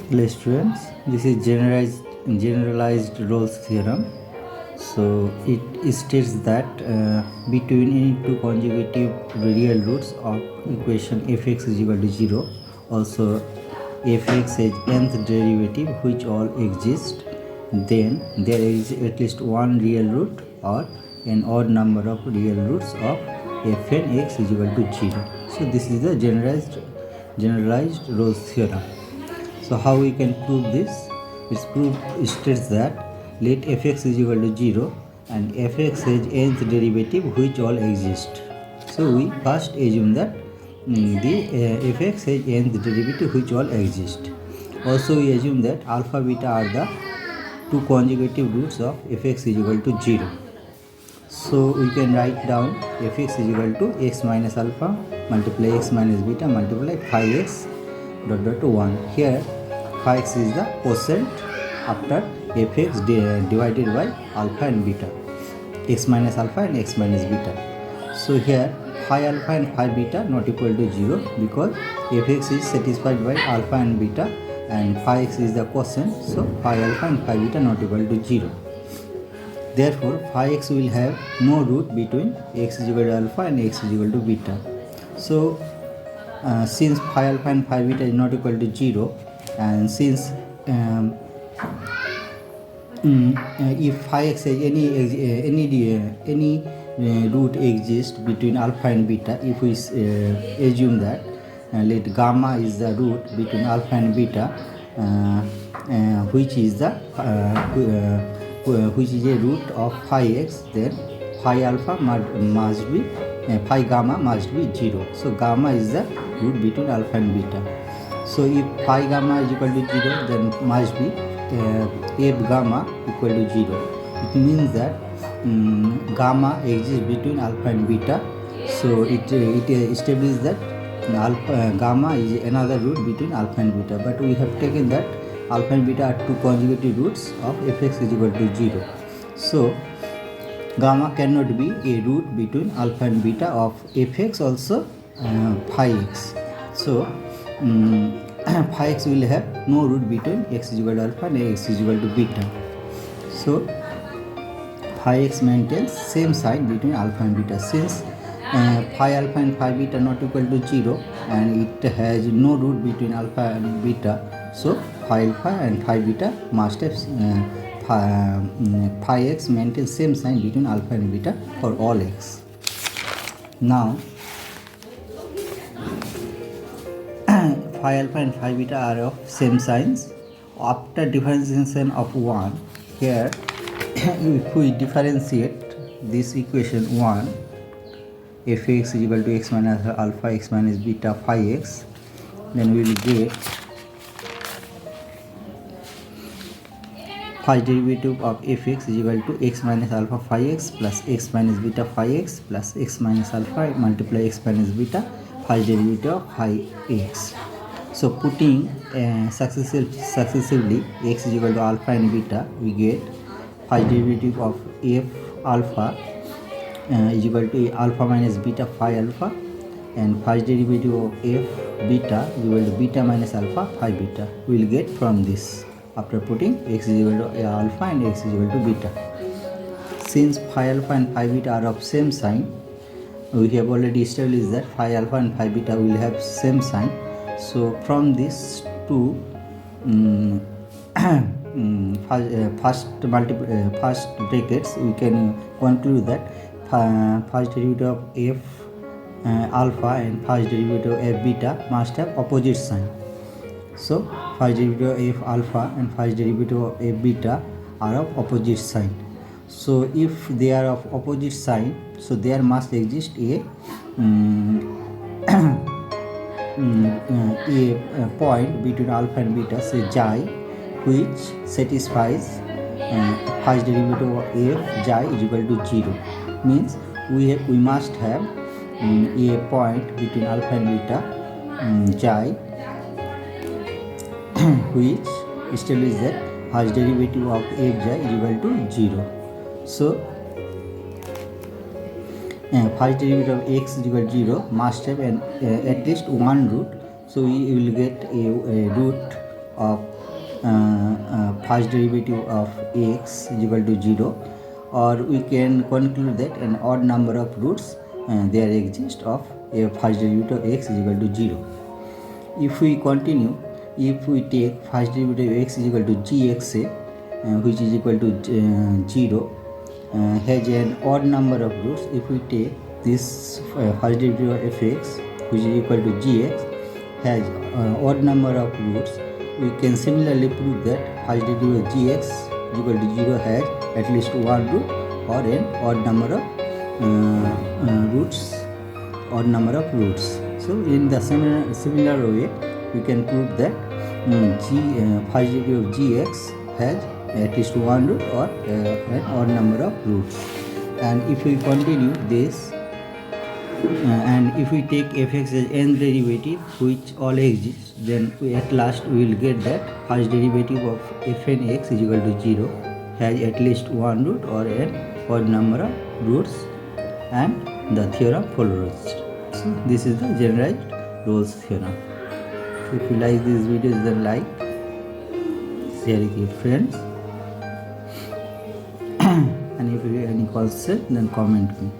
Hello students, this is generalized Rolle's theorem. So it states that between any two consecutive real roots of equation fx is equal to 0, also fx has nth derivative which all exist, then there is at least one real root or an odd number of real roots of fn x is equal to 0. So this is the generalized Rolle's theorem. So how we can prove this? It states that let fx is equal to 0 and fx has nth derivative which all exist. So we first assume that the fx has nth derivative which all exist. Also we assume that alpha beta are the two consecutive roots of fx is equal to 0. So we can write down fx is equal to x minus alpha multiply x minus beta multiply phi x dot dot 1. Here phi x is the quotient after fx divided by alpha and beta, x minus alpha and x minus beta. So here phi alpha and phi beta not equal to 0 because fx is satisfied by alpha and beta and phi x is the quotient, so phi alpha and phi beta not equal to 0. Therefore phi x will have no root between x is equal to alpha and x is equal to beta. So since phi alpha and phi beta is not equal to 0, and since if phi x has any root exists between alpha and beta, if we assume that let gamma is the root between alpha and beta, which is a root of phi x, then phi alpha must be phi gamma must be 0. So gamma is the root between alpha and beta. So if phi gamma is equal to 0, then must be f gamma equal to 0. It means that gamma exists between alpha and beta. So it establishes that gamma is another root between alpha and beta. But we have taken that alpha and beta are two consecutive roots of fx is equal to 0. So gamma cannot be a root between alpha and beta of fx, also phi x. So phi x will have no root between x is equal to alpha and x is equal to beta. So phi x maintains same sign between alpha and beta. Since phi alpha and phi beta not equal to 0 and it has no root between alpha and beta, so phi alpha and phi beta must have phi x maintains same sign between alpha and beta for all x. Now phi alpha and phi beta are of same signs. After differentiation of 1, here if we differentiate this equation 1, fx is equal to x minus alpha x minus beta phi x, then we will get phi derivative of fx is equal to x minus alpha phi x plus x minus beta phi x plus x minus alpha multiply x minus beta phi derivative of phi x. So putting successively x is equal to alpha and beta, we get phi derivative of f alpha is equal to alpha minus beta phi alpha, and phi derivative of f beta is equal to beta minus alpha phi beta. We will get from this after putting x is equal to alpha and x is equal to beta. Since phi alpha and phi beta are of same sign, we have already established that phi alpha and phi beta will have same sign. So from this two first brackets, we can conclude that first derivative of f alpha and first derivative of f beta must have opposite sign. So first derivative of f alpha and first derivative of f beta are of opposite sign. So if they are of opposite sign, so there must exist a point between alpha and beta, say xi, which satisfies first derivative of f xi is equal to 0. Means we must have a point between alpha and beta xi which establishes that first derivative of f xi is equal to 0. So first derivative of x is equal to 0 must have at least one root. So we will get a root of first derivative of x is equal to 0, or we can conclude that an odd number of roots there exist of a first derivative of x is equal to 0. If we continue, if we take first derivative of x is equal to gxa, which is equal to 0, has an odd number of roots. If we take this first derivative of fx, which is equal to gx, has odd number of roots, we can similarly prove that first derivative of gx is equal to 0 has at least one root or an odd number of roots. So in the similar way, we can prove that first derivative of gx has at least one root or an odd number of roots. And if we continue this, and if we take fx as n derivative which all exists, then at last we will get that first derivative of fn x is equal to 0 has at least one root or an odd number of roots, and the theorem follows. So this is the generalized Rolle's theorem. If you like these videos, then like, share with your friends, and if you have any question, then comment me.